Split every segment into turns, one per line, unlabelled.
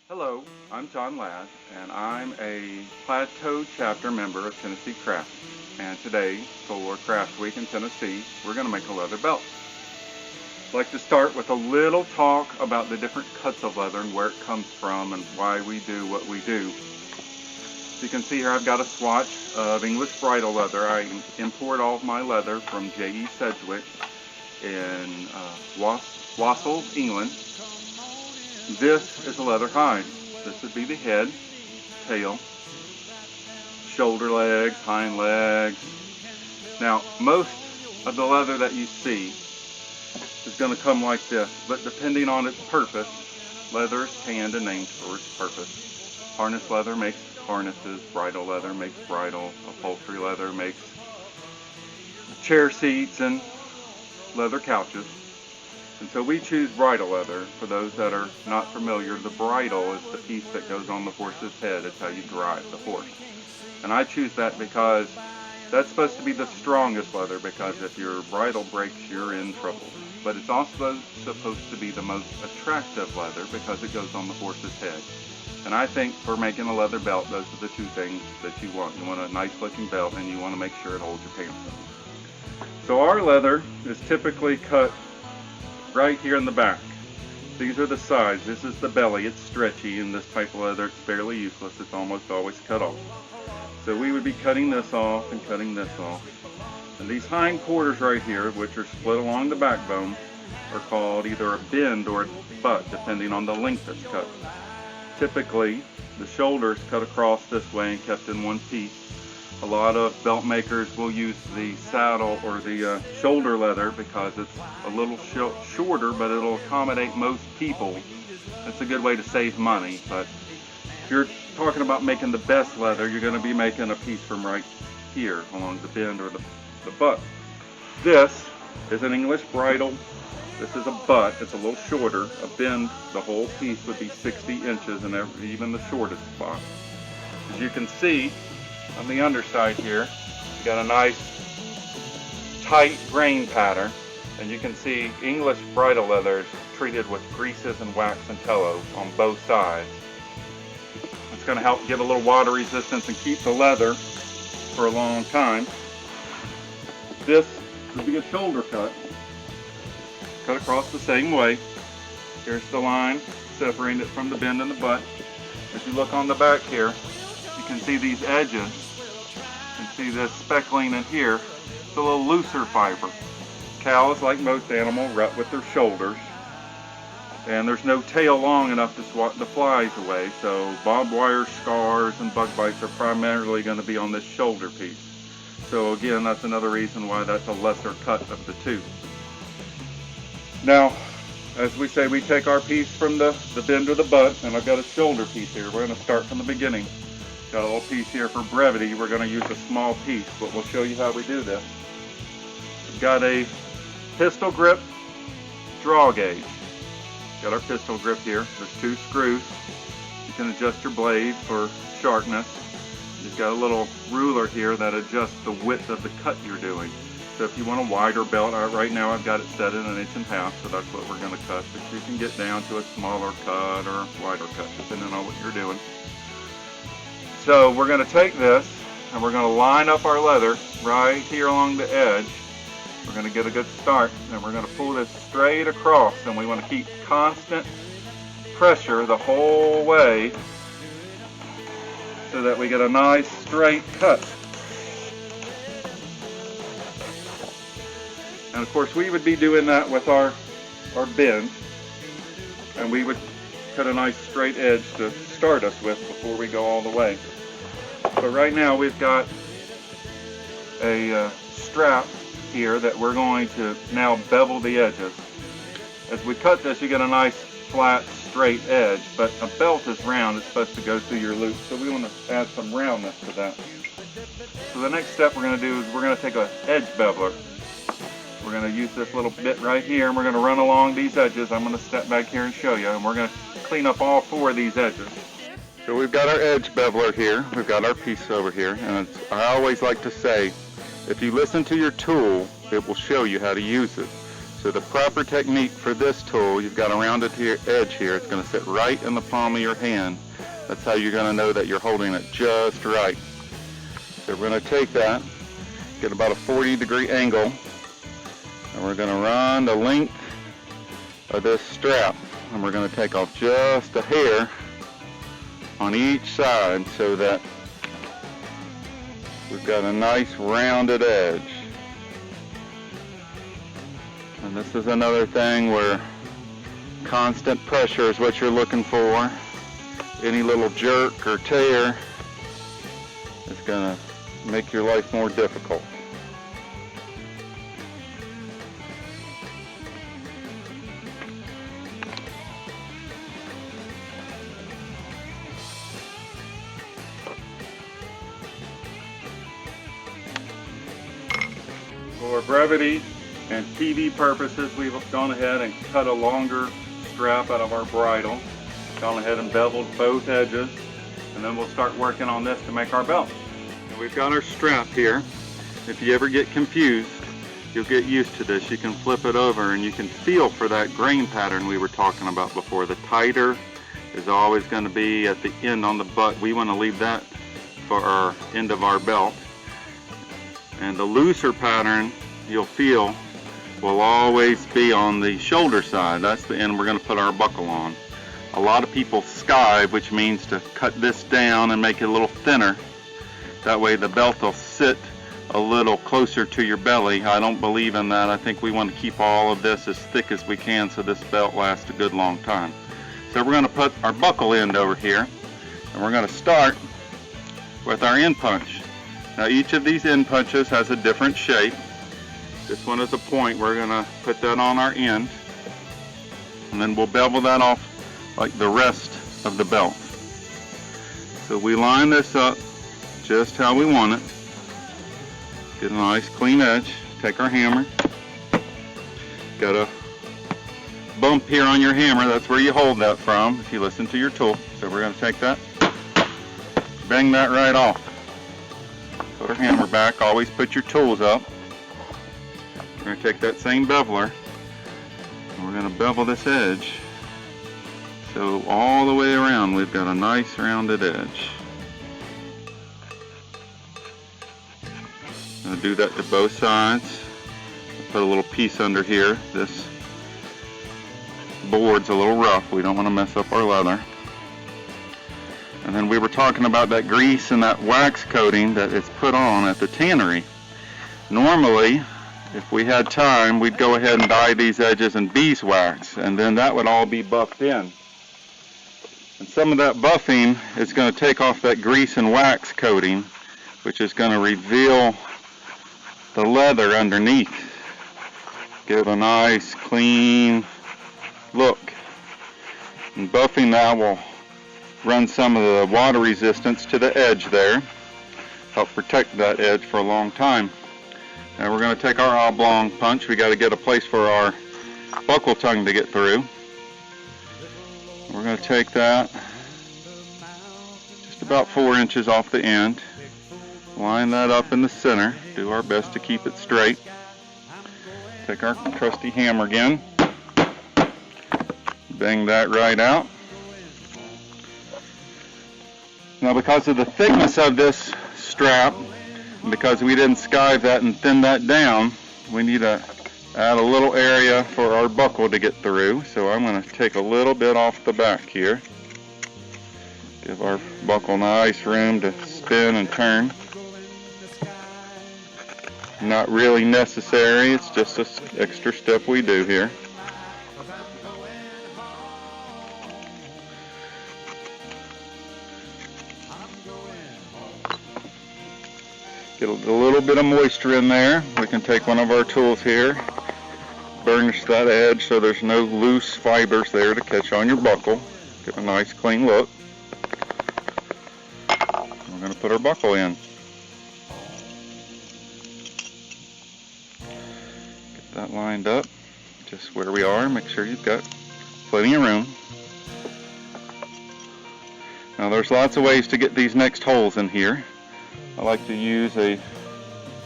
Hello, I'm Jon Ladd, and I'm a Plateau chapter member of Tennessee Crafts. And today, for Craft Week in Tennessee, we're going to make a leather belt. I'd like to start with a little talk about the different cuts of leather and where it comes from and why we do what we do. As you can see here, I've got a swatch of English bridle leather. I import all of my leather from J.E. Sedgwick in Wassell, England. This is a leather hide. This would be the head, tail, shoulder legs, hind legs. Now, most of the leather that you see is going to come like this, but depending on its purpose, leather is tanned and named for its purpose. Harness leather makes harnesses, bridle leather makes bridle, upholstery leather makes chair seats and leather couches. And so we choose bridle leather. For those that are not familiar, the bridle is the piece that goes on the horse's head. It's how you drive the horse. And I choose that because that's supposed to be the strongest leather, because if your bridle breaks, you're in trouble. But it's also supposed to be the most attractive leather because it goes on the horse's head. And I think for making a leather belt, those are the two things that you want. You want a nice looking belt, and you want to make sure it holds your pants up. So our leather is typically cut right here in the back. These are the sides. This is the belly. It's stretchy, and this type of leather, it's fairly useless. It's almost always cut off. So we would be cutting this off and cutting this off. And these hind quarters right here, which are split along the backbone, are called either a bend or a butt, depending on the length that's cut. Typically, the shoulder is cut across this way and kept in one piece. A lot of belt makers will use the saddle or the shoulder leather because it's a little shorter, but it'll accommodate most people. It's a good way to save money. But if you're talking about making the best leather, you're going to be making a piece from right here along the bend or the butt. This is an English bridle. This is a butt. It's a little shorter. A bend, the whole piece would be 60 inches in even the shortest spot. As you can see, on the underside here, you got a nice tight grain pattern, and you can see English bridle leather is treated with greases and wax and tallow on both sides. It's going to help give a little water resistance and keep the leather for a long time. This would be a shoulder cut across the same way. Here's the line separating it from the bend in the butt. As you look on the back here, you can see these edges. You can see this speckling in here. It's a little looser fiber. Cows, like most animals, rut with their shoulders. And there's no tail long enough to swat the flies away, so barbed wire scars and bug bites are primarily going to be on this shoulder piece. So again, that's another reason why that's a lesser cut of the two. Now, as we say, we take our piece from the bend of the butt, and I've got a shoulder piece here. We're going to start from the beginning. Got a little piece here for brevity. We're going to use a small piece, but we'll show you how we do this. We've got a pistol grip draw gauge. Got our pistol grip here. There's two screws. You can adjust your blade for sharpness. You've got a little ruler here that adjusts the width of the cut you're doing. So if you want a wider belt, right now I've got it set at 1.5 inches, so that's what we're going to cut. But you can get down to a smaller cut or a wider cut, depending on what you're doing. So we're going to take this and we're going to line up our leather right here along the edge. We're going to get a good start, and we're going to pull this straight across, and we want to keep constant pressure the whole way so that we get a nice straight cut. And of course we would be doing that with our bend, and we would cut a nice straight edge to start us with before we go all the way. So right now we've got a strap here that we're going to now bevel the edges. As we cut this, you get a nice flat straight edge, but a belt is round. It's supposed to go through your loop, so we want to add some roundness to that. So the next step we're going to do is we're going to take an edge beveler. We're going to use this little bit right here, and we're going to run along these edges. I'm going to step back here and show you, and we're going to clean up all 4 of these edges. So we've got our edge beveler here. We've got our piece over here, and I always like to say, if you listen to your tool, it will show you how to use it. So the proper technique for this tool, you've got a rounded edge here. It's going to sit right in the palm of your hand. That's how you're going to know that you're holding it just right. So we're going to take that, get about a 40-degree angle, and we're going to run the length of this strap, and we're going to take off just a hair on each side so that we've got a nice rounded edge. And this is another thing where constant pressure is what you're looking for. Any little jerk or tear is going to make your life more difficult. For brevity and TV purposes, we've gone ahead and cut a longer strap out of our bridle. Gone ahead and beveled both edges, and then we'll start working on this to make our belt. And we've got our strap here. If you ever get confused, you'll get used to this. You can flip it over and you can feel for that grain pattern we were talking about before. The tighter is always going to be at the end on the butt. We want to leave that for our end of our belt. And the looser pattern you'll feel will always be on the shoulder side. That's the end we're going to put our buckle on. A lot of people skive, which means to cut this down and make it a little thinner. That way the belt will sit a little closer to your belly. I don't believe in that. I think we want to keep all of this as thick as we can so this belt lasts a good long time. So we're going to put our buckle end over here, and we're going to start with our end punch. Now each of these end punches has a different shape. This one is a point. We're going to put that on our end, and then we'll bevel that off like the rest of the belt. So we line this up just how we want it. Get a nice clean edge. Take our hammer. Got a bump here on your hammer. That's where you hold that from if you listen to your tool. So we're going to take that, bang that right off. Put our hammer back. Always put your tools up. We're going to take that same beveler and we're going to bevel this edge. So all the way around we've got a nice rounded edge. I'm going to do that to both sides. Put a little piece under here. This board's a little rough. We don't want to mess up our leather. And then we were talking about that grease and that wax coating that is put on at the tannery. Normally, if we had time, we'd go ahead and dye these edges in beeswax, and then that would all be buffed in. And some of that buffing is going to take off that grease and wax coating, which is going to reveal the leather underneath. Give a nice clean look. And buffing that will run some of the water resistance to the edge there. Help protect that edge for a long time. Now we're going to take our oblong punch. We got to get a place for our buckle tongue to get through. We're going to take that just about 4 inches off the end. Line that up in the center. Do our best to keep it straight. Take our trusty hammer again. Bang that right out. Now because of the thickness of this strap, because we didn't skive that and thin that down, we need to add a little area for our buckle to get through. So I'm going to take a little bit off the back here. Give our buckle nice room to spin and turn. Not really necessary, it's just an extra step we do here. Get a little bit of moisture in there. We can take one of our tools here, burnish that edge so there's no loose fibers there to catch on your buckle. Get a nice clean look. We're going to put our buckle in. Get that lined up just where we are. Make sure you've got plenty of room. Now there's lots of ways to get these next holes in here. I like to use a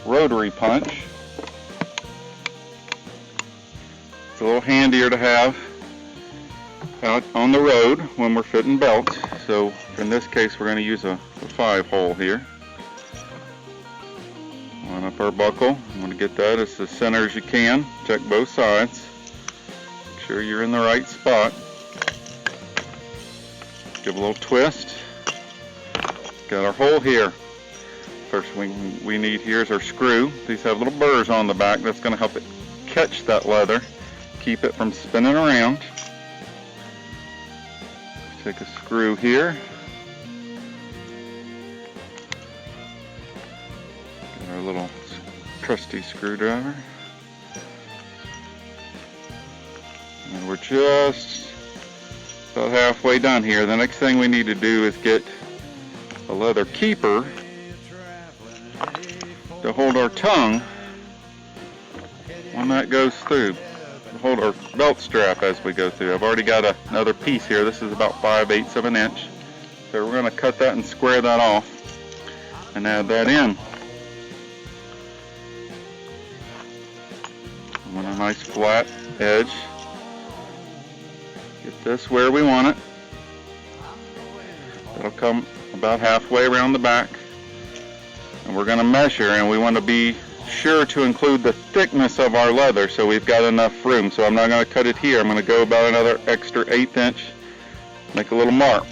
rotary punch. It's a little handier to have out on the road when we're fitting belts. So in this case, we're going to use a 5-hole here. Line up our buckle. I'm going to get that as the center as you can. Check both sides. Make sure you're in the right spot. Give a little twist. Got our hole here. First thing we need here is our screw. These have little burrs on the back. That's going to help it catch that leather, keep it from spinning around. Take a screw here. Get our little trusty screwdriver. And we're just about halfway done here. The next thing we need to do is get a leather keeper to hold our tongue when that goes through. Hold our belt strap as we go through. I've already got another piece here. This is about 5/8 of an inch. So we're going to cut that and square that off and add that in. I want a nice flat edge. Get this where we want it. That'll come about halfway around the back. And we're going to measure, and we want to be sure to include the thickness of our leather so we've got enough room. So I'm not going to cut it here. I'm going to go about another extra 1/8 inch, make a little mark.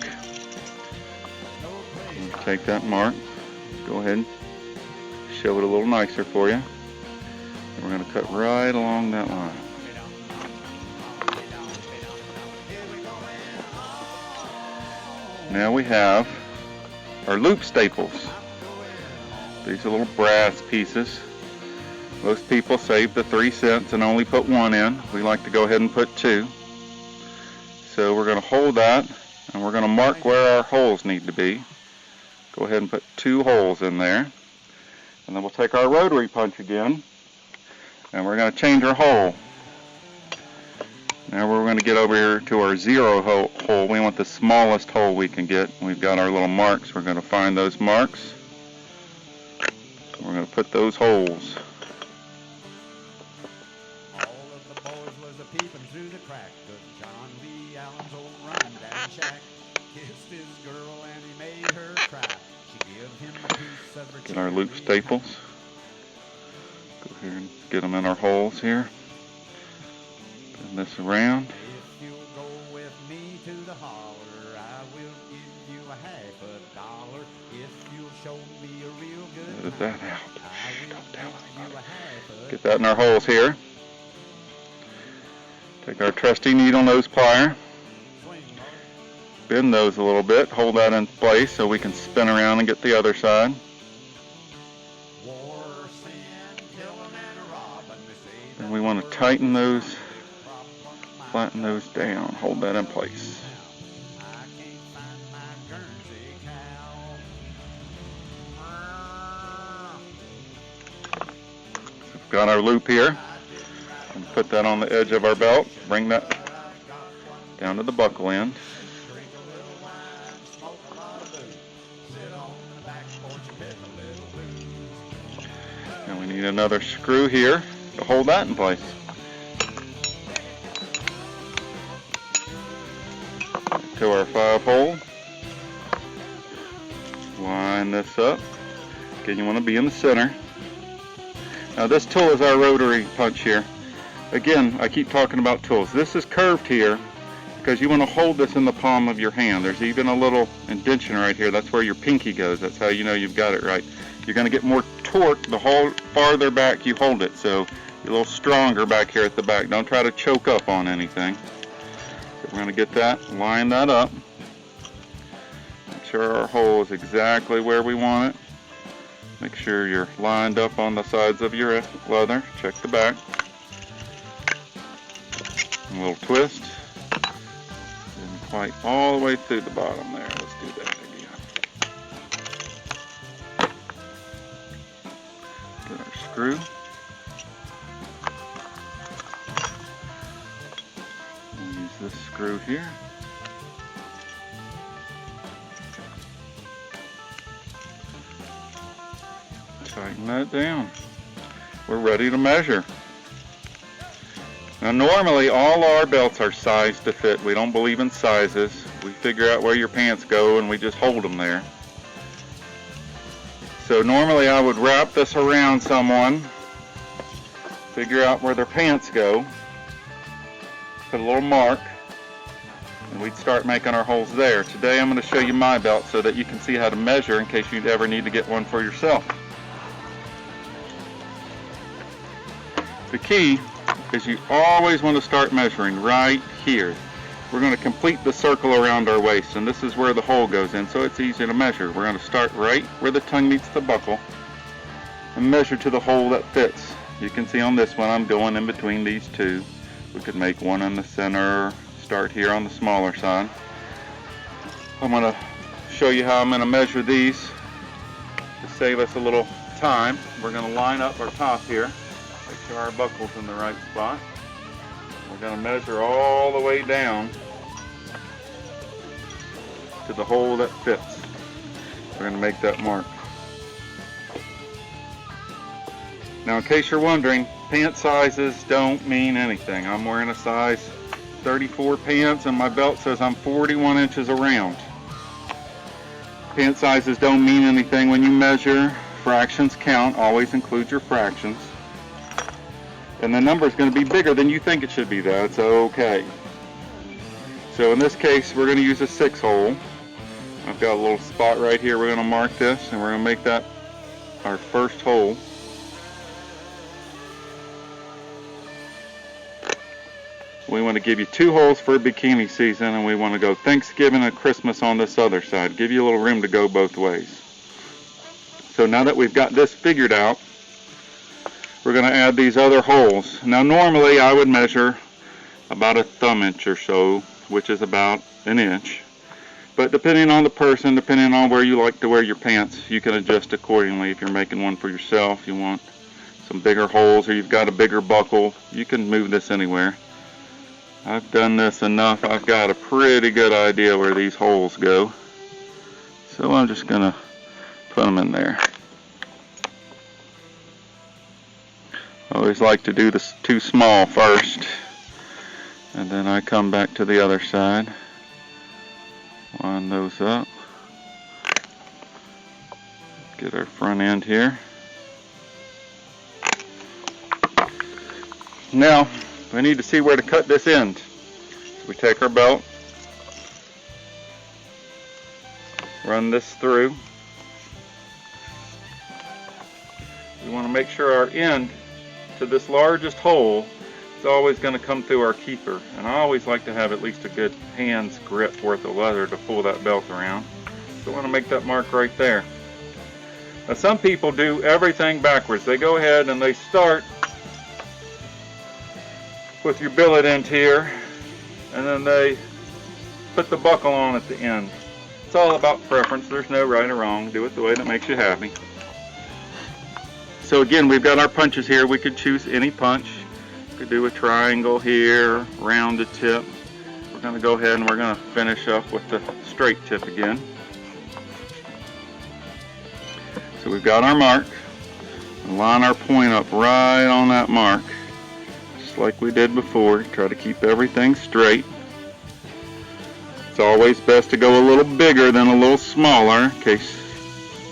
Take that mark, go ahead and show it a little nicer for you. And we're going to cut right along that line. Now we have our loop staples. These are little brass pieces. Most people save the 3 cents and only put 1 in. We like to go ahead and put 2. So we're going to hold that and we're going to mark where our holes need to be. Go ahead and put 2 holes in there. And then we'll take our rotary punch again and we're going to change our hole. Now we're going to get over here to our 0 hole. We want the smallest hole we can get. We've got our little marks. We're going to find those marks. We're going to put those holes.
All of the boys was a-peeping through the crack. Good John Lee Allen's old run-down shack. Kissed his girl and he made her cry. She gave him a piece of her
Get our loop staples. Go here and get them in our holes here. Turn this around.
If you'll go with me to the holler, I will give you $50. If you'll show me a real good
Edit that out.
I will
Don't tell
give
anybody.
you $50.
Get that in our holes here. Take our trusty needle nose plier. Bend those a little bit. Hold that in place so we can spin around and get the other side. And we want to tighten those, flatten those down. Hold that in place. Got our loop here, and put that on the edge of our belt, bring that down to the buckle end. And we need another screw here to hold that in place. To our 5-hole, line this up. Again, you want to be in the center. Now this tool is our rotary punch here. Again, I keep talking about tools. This is curved here because you want to hold this in the palm of your hand. There's even a little indentation right here. That's where your pinky goes. That's how you know you've got it right. You're going to get more torque the farther back you hold it. So you're a little stronger back here at the back. Don't try to choke up on anything. So we're going to get that, line that up. Make sure our hole is exactly where we want it. Make sure you're lined up on the sides of your leather. Check the back. A little twist. And quite all the way through the bottom there. Let's do that again. Get our screw. We'll use this screw here. Tighten that down. We're ready to measure. Now normally all our belts are sized to fit. We don't believe in sizes. We figure out where your pants go and we just hold them there. So normally I would wrap this around someone, figure out where their pants go, put a little mark, and we'd start making our holes there. Today I'm going to show you my belt so that you can see how to measure in case you ever need to get one for yourself. The key is you always want to start measuring right here. We're going to complete the circle around our waist, and this is where the hole goes in, so it's easy to measure. We're going to start right where the tongue meets the buckle and measure to the hole that fits. You can see on this one I'm going in between these two. We could make one in the center, start here on the smaller side. I'm going to show you how I'm going to measure these to save us a little time. We're going to line up our top here. Make sure our buckle's in the right spot. We're going to measure all the way down to the hole that fits. We're going to make that mark. Now in case you're wondering, pant sizes don't mean anything. I'm wearing a size 34 pants and my belt says I'm 41 inches around. Pant sizes don't mean anything when you measure. Fractions count. Always include your fractions. And the number is going to be bigger than you think it should be. That's okay. So in this case, we're going to use a 6 hole. I've got a little spot right here. We're going to mark this, and we're going to make that our first hole. We want to give you 2 holes for bikini season, and we want to go Thanksgiving and Christmas on this other side. Give you a little room to go both ways. So now that we've got this figured out, we're going to add these other holes. Now normally I would measure about a thumb inch or so, which is about an inch. But depending on the person, depending on where you like to wear your pants, you can adjust accordingly. If you're making one for yourself, you want some bigger holes, or you've got a bigger buckle, you can move this anywhere. I've done this enough. I've got a pretty good idea where these holes go. So I'm just going to put them in there. I always like to do this too small first, and then I come back to the other side, line those up, get our front end here. Now we need to see where to cut this end. So we take our belt, run this through. We want to make sure our end to this largest hole is always going to come through our keeper, and I always like to have at least a good hand's grip worth of leather to pull that belt around. So I want to make that mark right there. Now some people do everything backwards. They go ahead and they start with your billet end here, and then they put the buckle on at the end. It's all about preference. There's no right or wrong. Do it the way that makes you happy. So again, we've got our punches here. We could choose any punch. We could do a triangle here, rounded tip. We're going to go ahead and we're going to finish up with the straight tip again. So we've got our mark. Line our point up right on that mark, just like we did before. Try to keep everything straight. It's always best to go a little bigger than a little smaller in case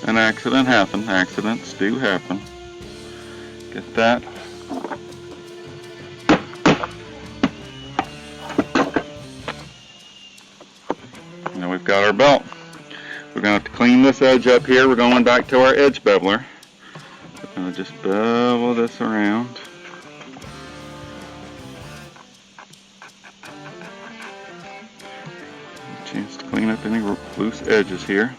an accident happens. Accidents do happen. Get that. Now we've got our belt. We're going to have to clean this edge up here. We're going back to our edge beveler. We're going to just bevel this around. A chance to clean up any loose edges here.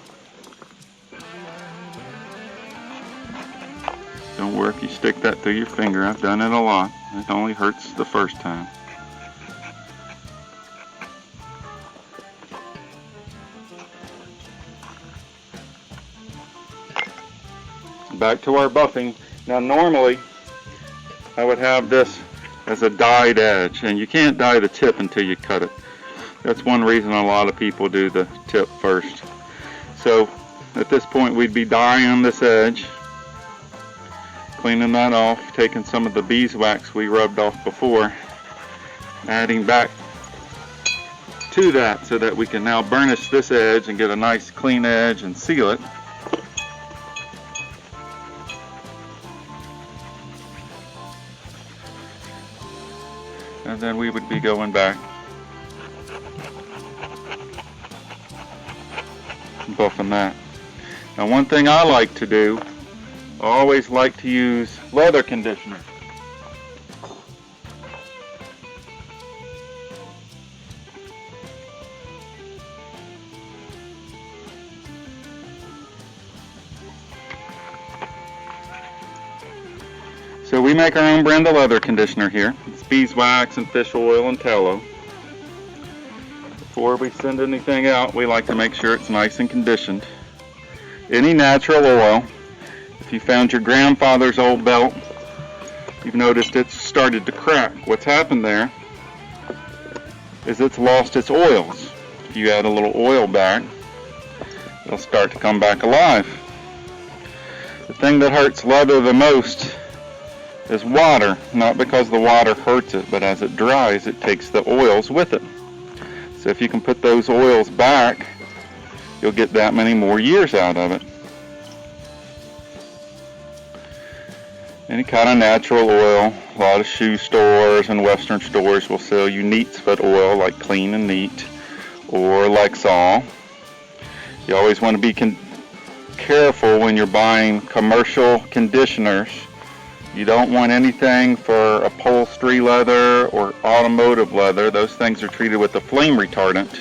Don't worry if you stick that through your finger. I've done it a lot. It only hurts the first time. Back to our buffing. Now normally I would have this as a dyed edge, and you can't dye the tip until you cut it. That's one reason a lot of people do the tip first. So at this point we'd be dyeing this edge, cleaning that off, taking some of the beeswax we rubbed off before, adding back to that so that we can now burnish this edge and get a nice clean edge and seal it. And then we would be going back and buffing that. Now one thing I like to do, I always like to use leather conditioner. So we make our own brand of leather conditioner here. It's beeswax and fish oil and tallow. Before we send anything out, we like to make sure it's nice and conditioned. Any natural oil, if you found your grandfather's old belt, you've noticed it's started to crack. What's happened there is it's lost its oils. If you add a little oil back, it'll start to come back alive. The thing that hurts leather the most is water, not because the water hurts it, but as it dries, it takes the oils with it. So if you can put those oils back, you'll get that many more years out of it. Any kind of natural oil, a lot of shoe stores and western stores will sell you neat's foot oil like Clean and Neat or Lexol. You always want to be careful when you're buying commercial conditioners. You don't want anything for upholstery leather or automotive leather. Those things are treated with a flame retardant.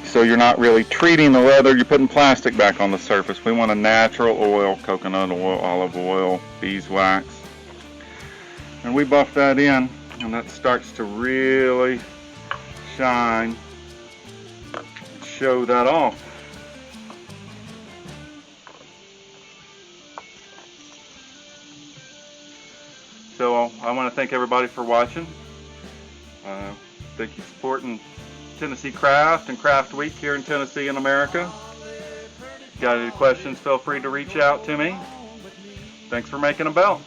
So you're not really treating the leather, you're putting plastic back on the surface. We want a natural oil, coconut oil, olive oil, beeswax. And we buff that in, and that starts to really shine and show that off. So I want to thank everybody for watching. Thank you for supporting Tennessee Craft and Craft Week here in Tennessee and America. If you got any questions, feel free to reach out to me. Thanks for making a belt.